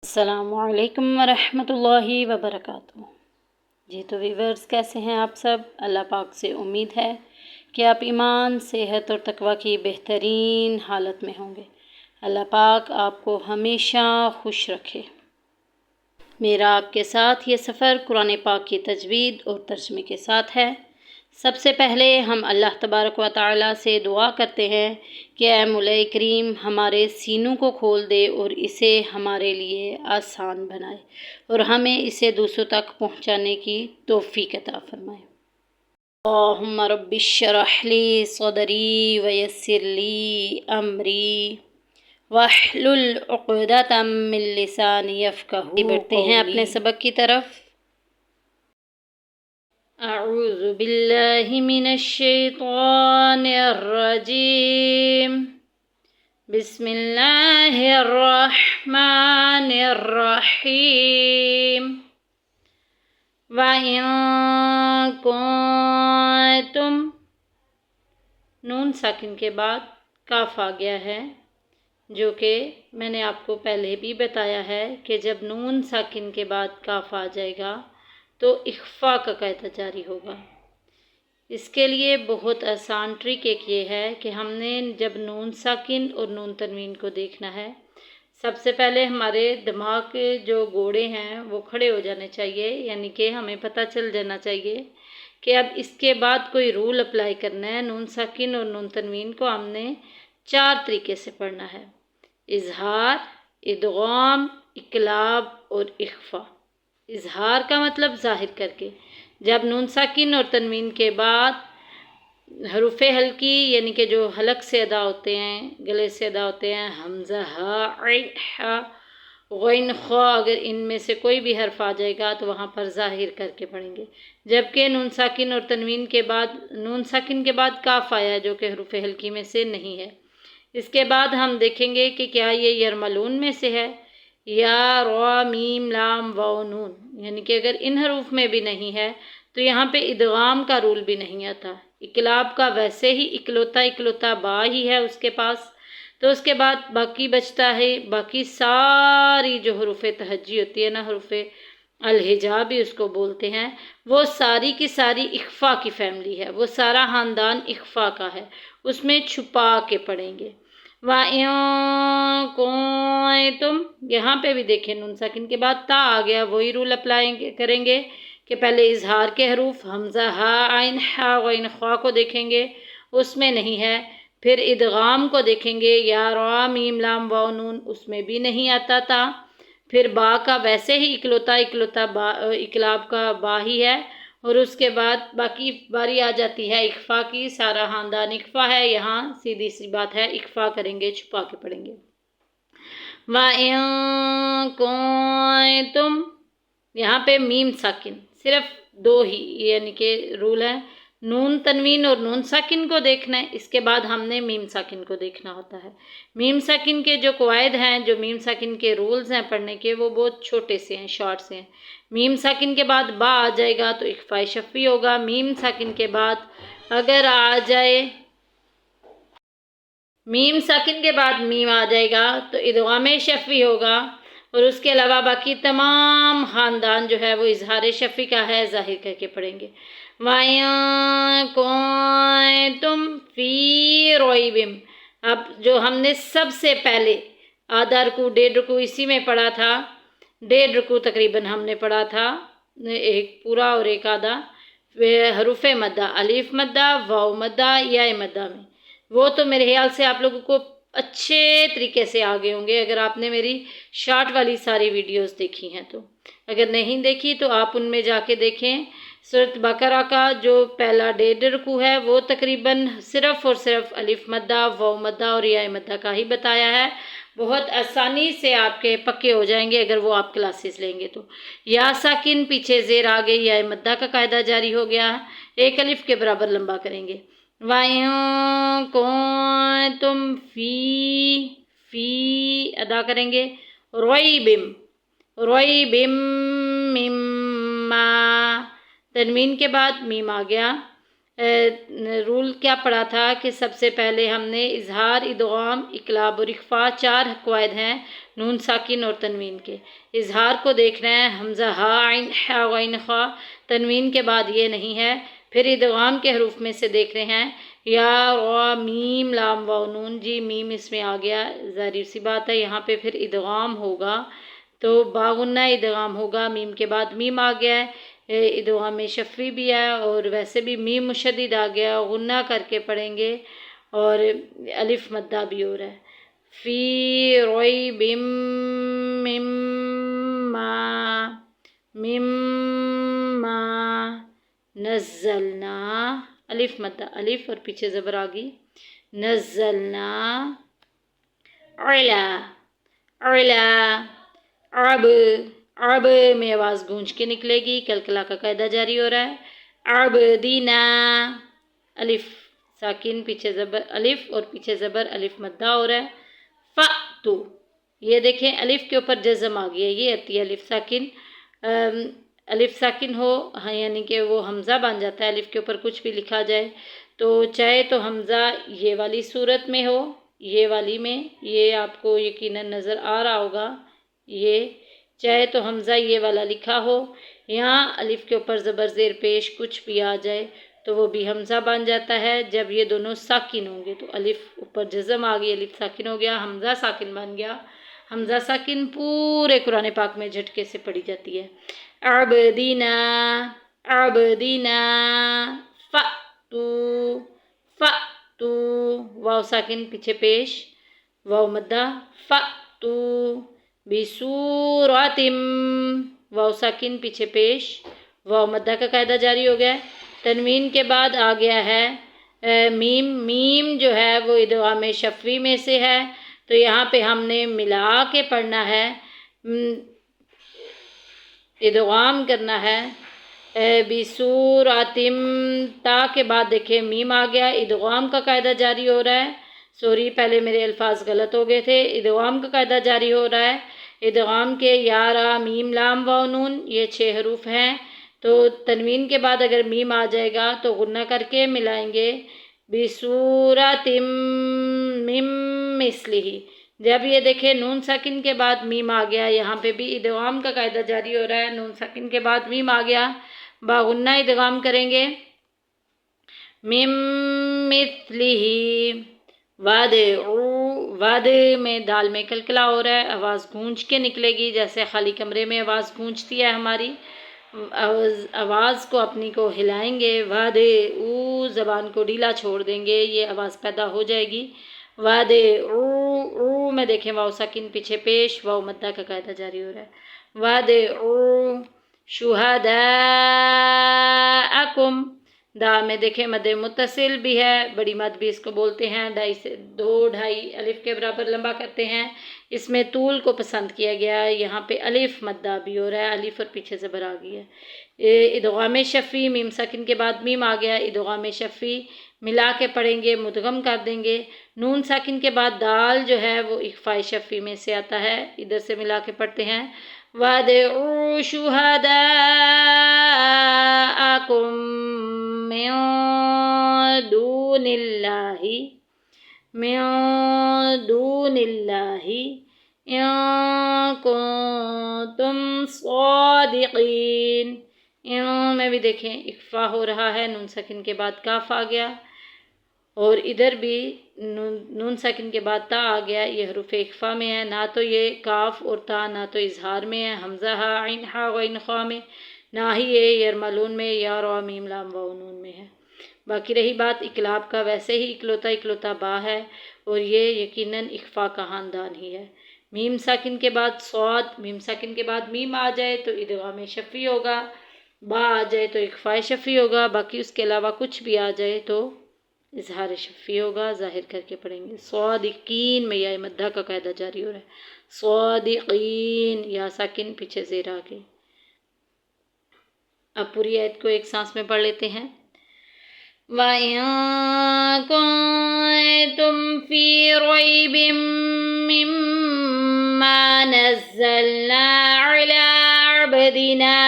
السلام علیکم ورحمۃ اللہ وبرکاتہ۔ جی تو ویورز، کیسے ہیں آپ سب؟ اللہ پاک سے امید ہے کہ آپ ایمان، صحت اور تقوی کی بہترین حالت میں ہوں گے۔ اللہ پاک آپ کو ہمیشہ خوش رکھے۔ میرا آپ کے ساتھ یہ سفر قرآن پاک کی تجوید اور ترجمے کے ساتھ ہے۔ سب سے پہلے ہم اللہ تبارک و تعالیٰ سے دعا کرتے ہیں کہ اے مولا کریم ہمارے سینوں کو کھول دے اور اسے ہمارے لیے آسان بنائے اور ہمیں اسے دوسروں تک پہنچانے کی توفیق عطا فرمائے۔ اللہم رب اشرح لی صدری ویسر لی امری واحلل عقدۃ من لسانی یفقہوا قولی۔ بڑھتے ہیں اپنے سبق کی طرف۔ اعوذ باللہ من الشیطان الرجیم، بسم اللہ الرحمن الرحیم۔ وَإِن كُنتُم، نون ساکن کے بعد کاف آ گیا ہے، جو کہ میں نے آپ کو پہلے بھی بتایا ہے کہ جب نون ساکن کے بعد کاف آ جائے گا تو اخفا کا قاعدہ جاری ہوگا۔ اس کے لیے بہت آسان ٹرک ایک یہ ہے کہ ہم نے جب نون ساکن اور نون تنوین کو دیکھنا ہے، سب سے پہلے ہمارے دماغ کے جو گوڑے ہیں وہ کھڑے ہو جانے چاہیے، یعنی کہ ہمیں پتہ چل جانا چاہیے کہ اب اس کے بعد کوئی رول اپلائی کرنا ہے۔ نون ساکن اور نون تنوین کو ہم نے 4 طریقے سے پڑھنا ہے: اظہار، ادغام، اقلاب اور اخفا۔ اظہار کا مطلب ظاہر کر کے، جب نون ساکن اور تنوین کے بعد حروف ہلکی یعنی کہ جو حلق سے ادا ہوتے ہیں، گلے سے ادا ہوتے ہیں، حمزہ، ہا، عین، حا، غین، خا، اگر ان میں سے کوئی بھی حرف آ جائے گا تو وہاں پر ظاہر کر کے پڑھیں گے۔ جبکہ نون ساکن اور تنوین کے بعد، نون ساکن کے بعد کاف آیا جو کہ حروف ہلکی میں سے نہیں ہے، اس کے بعد ہم دیکھیں گے کہ کیا یہ یرملون میں سے ہے یا را، میم، لام، واو، نون، یعنی کہ اگر ان حروف میں بھی نہیں ہے تو یہاں پہ ادغام کا رول بھی نہیں آتا۔ اقلاب کا ویسے ہی اکلوتا با ہی ہے اس کے پاس، تو اس کے بعد باقی بچتا ہے، باقی ساری جو حروف تہجی ہوتی ہے نا، حروف الہجا بھی اس کو بولتے ہیں، وہ ساری کی ساری اخفا کی فیملی ہے، وہ سارا خاندان اخفا کا ہے، اس میں چھپا کے پڑھیں گے۔ وَإِن كُنتُم، یہاں پہ بھی دیکھیں نون ساکن کے بعد تا آ گیا، وہی رول اپلائی کریں گے کہ پہلے اظہار کے حروف حمزہ، ہا، عین، حا، غین، خا کو دیکھیں گے، اس میں نہیں ہے۔ پھر ادغام کو دیکھیں گے، یا را، میم، لام، واو، نون، اس میں بھی نہیں آتا تھا۔ پھر با کا ویسے ہی اکلوتا با، اقلاب کا با ہی ہے، اور اس کے بعد باقی باری آ جاتی ہے اخفا کی، سارا خاندان اخفا ہے، یہاں سیدھی سی بات ہے، اخفا کریں گے، چھپا کے پڑھیں گے۔ وَإِن كُنتُم، یہاں پہ میم ساکن، صرف 2 ہی یعنی کہ رول ہے، نون تنوین اور نون ساکن کو دیکھنا ہے، اس کے بعد ہم نے میم ساکن کو دیکھنا ہوتا ہے۔ میم ساکن کے جو قواعد ہیں، جو میم ساکن کے رولز ہیں پڑھنے کے، وہ بہت چھوٹے سے ہیں، شارٹ سے ہیں۔ میم ساکن کے بعد با آ جائے گا تو اخفاء شفوی ہوگا۔ میم ساکن کے بعد اگر آ جائے، میم ساکن کے بعد میم آ جائے گا تو ادغام شفوی ہوگا، اور اس کے علاوہ باقی تمام خاندان جو ہے وہ اظہار شفوی کا ہے، ظاہر کر کے پڑھیں گے۔ وَإِن كُنتُم فِي رَيْبٍ، اب جو ہم نے سب سے پہلے آدھا رکوع، 1.5 رکوع اسی میں پڑھا تھا، 1.5 رکوع تقریباً ہم نے پڑھا تھا، ایک پورا اور ایک آدھا، حروف مدہ، الف مدہ، واو مدہ، یا مدہ میں، وہ تو میرے خیال سے آپ لوگوں کو اچھے طریقے سے آگے ہوں گے اگر آپ نے میری شارٹ والی ساری ویڈیوز دیکھی ہیں تو۔ اگر نہیں دیکھی تو آپ ان میں جا کے دیکھیں۔ سورۃ بقرہ کا جو پہلا 1.5 رکوع ہے وہ تقریباً صرف اور صرف الف مدہ، واو مدہ اور یا مدہ کا ہی بتایا ہے، بہت آسانی سے آپ کے پکے ہو جائیں گے اگر وہ آپ کلاسز لیں گے تو۔ یا ساکن پیچھے زیر آ گئی، یا مدہ کا قاعدہ جاری ہو گیا، ایک الف کے برابر لمبا کریں گے۔ وَإِن كُنتُم فی ادا کریں گے، رَيْبٍ مِّمَّا، تنوین کے بعد میم آ گیا، رول کیا پڑھا تھا کہ سب سے پہلے ہم نے اظہار، ادغام، اقلاب اور اخفا 4 قواعد ہیں نون ساکن اور تنوین کے۔ اظہار کو دیکھنا ہے، حمزہ ہا عین حا غین خا، تنوین کے بعد یہ نہیں ہے۔ پھر ادغام کے حروف میں سے دیکھ رہے ہیں یا را میم لام واو نون، جی میم اس میں آ گیا، ظاہر سی بات ہے یہاں پہ پھر ادغام ہوگا تو باغنہ ادغام ہوگا، میم کے بعد میم آ گیا ہے، ادغام میں شفوی بھی ہے اور ویسے بھی میم مشدد آ گیا، غنہ کر کے پڑھیں گے اور الف مدہ بھی ہو رہا ہے۔ فی ریب مما نزلنا، الف مدہ، الف اور پیچھے زبر آ گئی، نزلنا علا علا عب عب میں آواز گونج کے نکلے گی، کلکلا کا قاعدہ جاری ہو رہا ہے۔ عبدینا، الف ساکن پیچھے زبر الف اور پیچھے زبر الف مدہ ہو رہا ہے۔ فأتو، یہ دیکھیں الف کے اوپر جزم آ گیا، یہ آتی ہے الف ساکن، الف ساکن ہو ہاں یعنی کہ وہ حمزہ بن جاتا ہے، الف کے اوپر کچھ بھی لکھا جائے تو چاہے تو حمزہ یہ والی صورت میں ہو، یہ والی میں، یہ آپ کو یقیناً نظر آ رہا ہوگا، یہ چاہے تو حمزہ یہ والا لکھا ہو، یہاں الف کے اوپر زبر زیر پیش کچھ بھی آ جائے تو وہ بھی حمزہ بن جاتا ہے جب یہ دونوں ساکن ہوں گے، تو الف اوپر جزم آ گئی، الف ساکن ہو گیا، حمزہ ساکن بن گیا۔ حمزہ ساکن پورے قرآن پاک میں جھٹکے سے پڑھی جاتی ہے۔ عبدینا عبدینا فأتو فأتو، واو ساکن پیچھے پیش، واو مدہ، فأتو بسورتم، واو ساکن پیچھے پیش، واو مدہ کا قاعدہ جاری ہو گیا ہے۔ تنوین کے بعد آ گیا ہے میم، میم جو ہے وہ ادغام شفوی میں سے ہے تو یہاں پہ ہم نے ملا کے پڑھنا ہے، ادغام کرنا ہے بسورتم، تا کے بعد دیکھیں میم آ گیا، ادغام کا قاعدہ جاری ہو رہا ہے، سوری پہلے میرے الفاظ غلط ہو گئے تھے، ادغام کا قاعدہ جاری ہو رہا ہے، ادغام کے یا را میم لام واو نون یہ 6 حروف ہیں تو تنوین کے بعد اگر میم آ جائے گا تو غنہ کر کے ملائیں گے بسورتم من مثلہ۔ جب یہ دیکھیں نون ساکن کے بعد میم آ گیا، یہاں پہ بھی ادغام کا قاعدہ جاری ہو رہا ہے، نون ساکن کے بعد میم آ گیا، باغنہ ادغام کریں گے، من مثلہ وادعو، واد میں دال میں کلکلا ہو رہا ہے، آواز گونج کے نکلے گی جیسے خالی کمرے میں آواز گونجتی ہے ہماری، آواز کو اپنی کو ہلائیں گے، وادعو زبان کو ڈھیلا چھوڑ دیں گے، یہ آواز پیدا ہو جائے گی، وادعو او میں دیکھیں واو ساکن پیچھے پیش، واو مدہ کا قاعدہ جاری ہو رہا ہے، وادعو شہداءکم، دا میں دیکھیں مد متصل بھی ہے، بڑی مد بھی اس کو بولتے ہیں، 2.5 الف کے برابر لمبا کرتے ہیں، اس میں طول کو پسند کیا گیا ہے، یہاں پہ الف مدہ بھی ہو رہا ہے، الف اور پیچھے زبر آ گئی ہے۔ ادغام شفوی، میم ساکن کے بعد میم آ گیا، ادغام شفوی ملا کے پڑھیں گے، مدغم کر دیں گے، نون ساکن کے بعد دال جو ہے وہ اخفاء شفوی میں سے آتا ہے، ادھر سے ملا کے پڑھتے ہیں، وَادْعُوا شُهَدَاءَكُم مِّن دُونِ اللَّهِ إِن كُنتُمْ صَادِقِينَ، ان میں بھی دیکھیں اخفاء ہو رہا ہے، نون ساکن کے بعد کاف آ گیا اور ادھر بھی نون ساکن کے بعد تا آ گیا، یہ حروف اخفاء میں ہے، نہ تو یہ کاف اور تا نہ تو اظہار میں ہے، حمزہ ہا عین حا غین خا میں، نہ ہی یہ یرملون میں یا را میم لام واو نون میں ہے۔ باقی رہی بات اقلاب کا، ویسے ہی اکلوتا با ہے اور یہ یقیناً اخفاء کا خاندان ہی ہے، میم ساکن کے بعد صاد، میم ساکن کے بعد میم آ جائے تو ادغام شفوی ہوگا، با آ جائے تو اخفاء شفوی ہوگا، باقی اس کے علاوہ کچھ بھی آ جائے تو اظہار شفوی ہوگا، ظاہر کر کے پڑھیں گے۔ صادقین میں یا مدہ کا قاعدہ جاری ہو رہا ہے، صادقین یا ساکن پیچھے زیر آ گئی۔ اب پوری آیت کو ایک سانس میں پڑھ لیتے ہیں۔ وَإِن كُنتُمْ فِي رَيْبٍ مِّمَّا نَزَّلْنَا عَلَىٰ عَبْدِنَا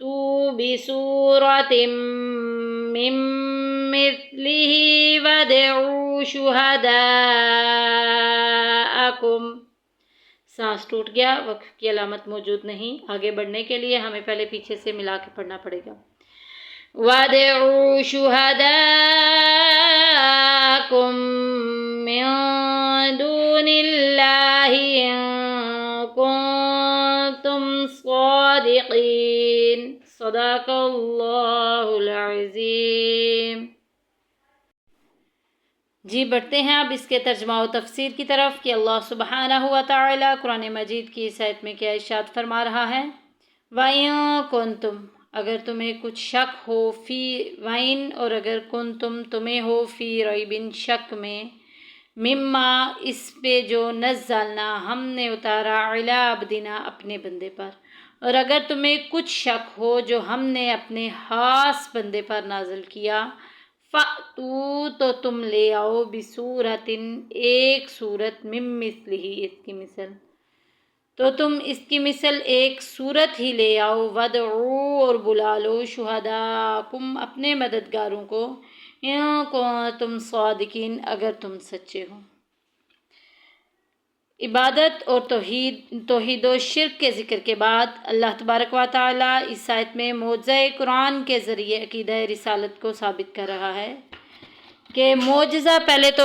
فَأْتُوا بِسُورَةٍ مِّن مِّثْلِهِ وَادْعُوا شُهَدَاءَكُمْ۔ سانس ٹوٹ گیا، وقف کی علامت موجود نہیں، آگے بڑھنے کے لیے ہمیں پہلے پیچھے سے ملا کے پڑھنا پڑے گا۔ وَادْعُوا شُهَدَاءَكُم مِّن دُونِ اللَّهِ إِن كُنتُمْ صَادِقِينَ۔ صدق اللہ العظیم۔ جی بڑھتے ہیں اب اس کے ترجمہ و تفسیر کی طرف کہ اللہ سبحانہ و تعالی قرآن مجید کی اس آیت میں کیا ارشاد فرما رہا ہے۔ وَإِن كُنتُم، اگر تمہیں کچھ شک ہو، فی وَإِن اور اگر کنتم تمہیں ہو، فی ریبٍ شک میں، مما اس پہ جو نزلنا ہم نے اتارا، علی عبدنا اپنے بندے پر، اور اگر تمہیں کچھ شک ہو جو ہم نے اپنے خاص بندے پر نازل کیا، فَأْتُوا تو تم لے آؤ، بِسُورَةٍ ایک سورت، مِن مِثْلِهِ اس کی مثل، تو تم اس کی مثل ایک سورت ہی لے آؤ، وَادْعُوا اور بلا لو، شُهَدَاءَکُم اپنے مددگاروں کو، اِن کُنتُم صادقین اگر تم سچے ہو۔ عبادت اور توحید و شرک کے ذکر کے بعد اللہ تبارک و تعالی اس آیت میں معجزہ قرآن کے ذریعے عقیدہ رسالت کو ثابت کر رہا ہے کہ معجزہ، پہلے تو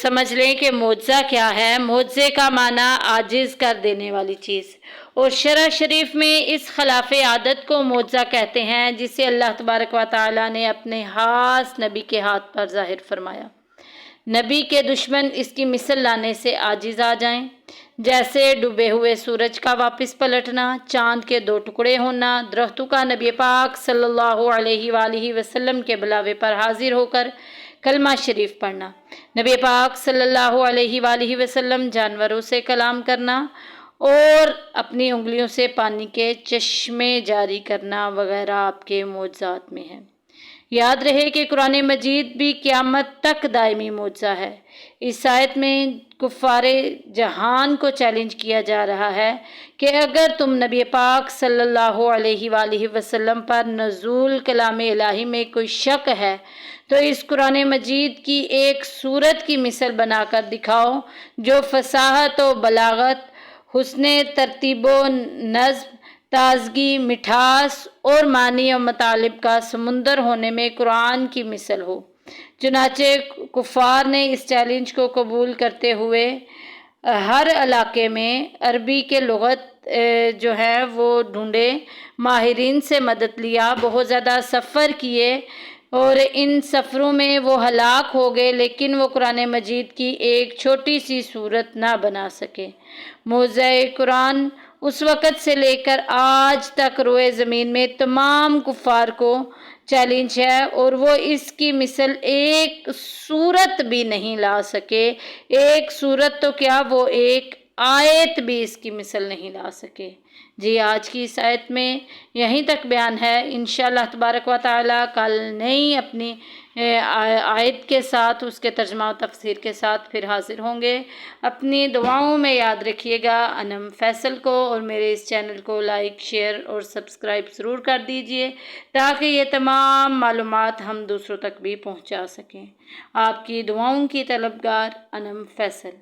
سمجھ لیں کہ معجزہ کیا ہے۔ معجزے کا معنی عاجز کر دینے والی چیز، اور شرع شریف میں اس خلاف عادت کو معجزہ کہتے ہیں جسے اللہ تبارک و تعالی نے اپنے خاص نبی کے ہاتھ پر ظاہر فرمایا۔ نبی کے دشمن اس کی مثل لانے سے عاجز آ جائیں، جیسے ڈوبے ہوئے سورج کا واپس پلٹنا، چاند کے 2 ٹکڑے ہونا، درختوں کا نبی پاک صلی اللہ علیہ وآلہ وسلم کے بلاوے پر حاضر ہو کر کلمہ شریف پڑھنا، نبی پاک صلی اللہ علیہ وآلہ وسلم جانوروں سے کلام کرنا اور اپنی انگلیوں سے پانی کے چشمے جاری کرنا وغیرہ آپ کے معجزات میں ہیں۔ یاد رہے کہ قرآن مجید بھی قیامت تک دائمی معجزہ ہے۔ اس آیت میں کفار جہان کو چیلنج کیا جا رہا ہے کہ اگر تم نبی پاک صلی اللہ علیہ وآلہ وسلم پر نزول کلام الہی میں کوئی شک ہے تو اس قرآن مجید کی ایک سورت کی مثل بنا کر دکھاؤ جو فصاحت و بلاغت، حسن ترتیب و نظم، تازگی، مٹھاس اور معنی و مطالب کا سمندر ہونے میں قرآن کی مثل ہو۔ چنانچہ کفار نے اس چیلنج کو قبول کرتے ہوئے ہر علاقے میں عربی کے لغت جو ہے وہ ڈھونڈے، ماہرین سے مدد لیا، بہت زیادہ سفر کیے اور ان سفروں میں وہ ہلاک ہو گئے، لیکن وہ قرآن مجید کی ایک چھوٹی سی صورت نہ بنا سکے۔ معجزہ قرآن اس وقت سے لے کر آج تک روئے زمین میں تمام کفار کو چیلنج ہے، اور وہ اس کی مثل ایک صورت بھی نہیں لا سکے۔ ایک صورت تو کیا، وہ ایک آیت بھی اس کی مثل نہیں لا سکے۔ جی آج کی اس آیت میں یہیں تک بیان ہے۔ انشاءاللہ تبارک و تعالی کل نئی اپنی آیت کے ساتھ، اس کے ترجمہ و تفسیر کے ساتھ پھر حاضر ہوں گے۔ اپنی دعاؤں میں یاد رکھیے گا انم فیصل کو، اور میرے اس چینل کو لائک، شیئر اور سبسکرائب ضرور کر دیجئے تاکہ یہ تمام معلومات ہم دوسروں تک بھی پہنچا سکیں۔ آپ کی دعاؤں کی طلبگار انم فیصل۔